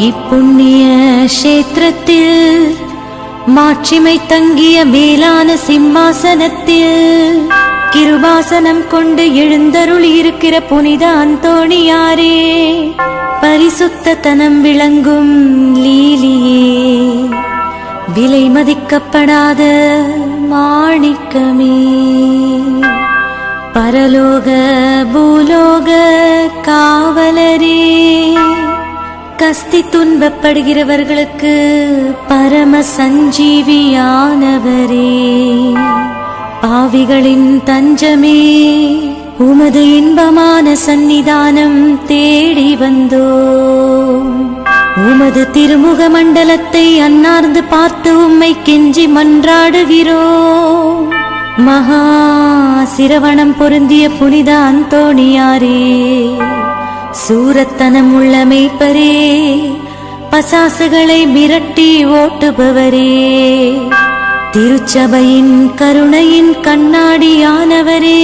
இப்புண்ணிய கஷேத்திரத்தில் மாட்சிமை தங்கிய மேலான சிம்மாசனத்தில் கிருபாசனம் கொண்டு எழுந்தருளி இருக்கிற புனித அந்தோணியாரே, பரிசுத்த தனம் விளங்கும் லீலியே, விலை மதிக்கப்படாத மாணிக்கமே, பரலோக பூலோக காவலரே, கஸ்தி துன்பப்படுகிறவர்களுக்கு பரம சஞ்சீவியானவரே, பாவிகளின் தஞ்சமே, உமது இன்பமான சந்நிதானம் தேடி வந்தோ. உமது திருமுக மண்டலத்தை அன்னார்ந்து பார்த்து உம்மை கெஞ்சி மன்றாடுகிறோம். மகா சிரவணம் பொருந்திய புனித அந்தோணியாரே, சூரத்தனம் உள்ள மேய்ப்பரே, பசாசுகளை மிரட்டி ஓட்டுபவரே, திருச்சபையின் கருணையின் கண்ணாடியானவரே,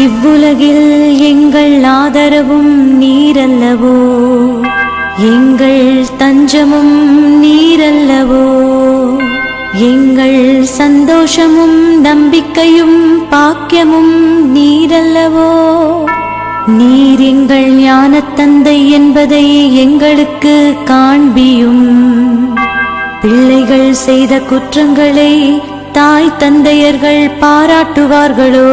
இவ்வுலகில் எங்கள் ஆதரவும் நீரல்லவோ, எங்கள் தஞ்சமும் நீரல்லவோ, எங்கள் சந்தோஷமும் நம்பிக்கையும் பாக்கியமும் நீரல்லவோ. நீர் எங்கள் ஞானத்தந்தை என்பதை எங்களுக்கு காண்பியும். பிள்ளைகள் செய்த குற்றங்களை தாய் தந்தையர்கள் பாராட்டுவார்களோ?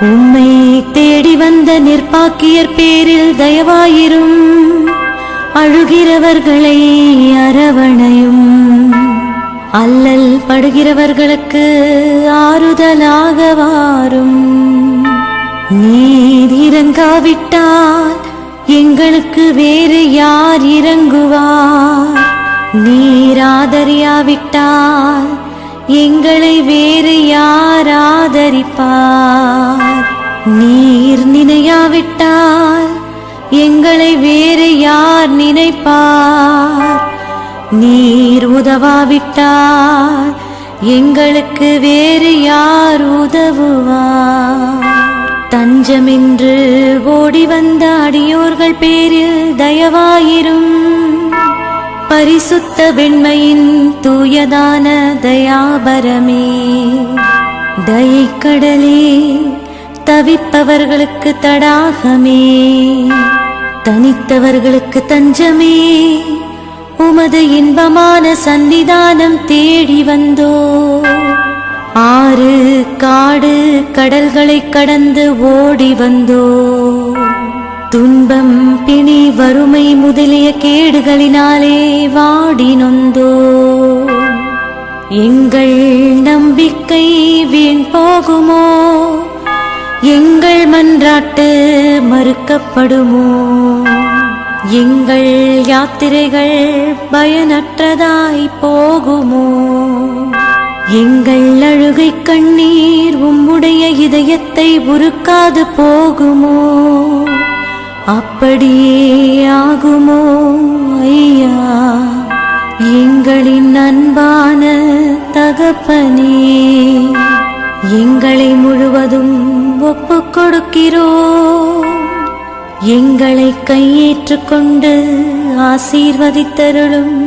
உம்மை தேடி வந்த நிர்பாக்கியர் பேரில் தயவாயிரும். அழுகிறவர்களை அரவணையும். அல்லல் படுகிறவர்களுக்கு ஆறுதலாக வாரும். நீர் இறங்காவிட்டால் எங்களுக்கு வேறு யார் இறங்குவார்? நீர் ஆதரியாவிட்டால் எங்களை வேறு யார் ஆதரிப்பார்? நீர் நினையாவிட்டால் எங்களை வேறு யார் நினைப்பார்? நீர் உதவாவிட்டால் எங்களுக்கு வேறு யார் உதவுவார்? தஞ்சமென்று ஓடி வந்த அடியோர்கள் பேரில் தயவாயிரும். பரிசுத்த வெண்மையின் தூயதான தயாபரமே, தயைக்கடலே, தவிப்பவர்களுக்கு தடாகமே, தனித்தவர்களுக்கு தஞ்சமே, உமது இன்பமான சந்நிதானம் தேடி வந்தோ. ஆறு காடு கடல்களை கடந்து ஓடி வந்தோ. துன்பம் பிணி வறுமை முதலிய கேடுகளினாலே வாடி நொந்தோ. எங்கள் நம்பிக்கை வீண் போகுமோ? எங்கள் மன்றாட்டு மறுக்கப்படுமோ? எங்கள் யாத்திரைகள் பயனற்றதாய் போகுமோ? எங்கள் அழுகை கண்ணீர் உம்முடைய இதயத்தை உருக்காது போகுமோ? அப்படியே ஆகுமோ ஐயா, எங்களின் அன்பான தகப்பனே? எங்களை முழுவதும் ஒப்புக் கொடுக்கிறோம். எங்களை கையேற்றுக் கொண்டு ஆசீர்வதித்தருளும்.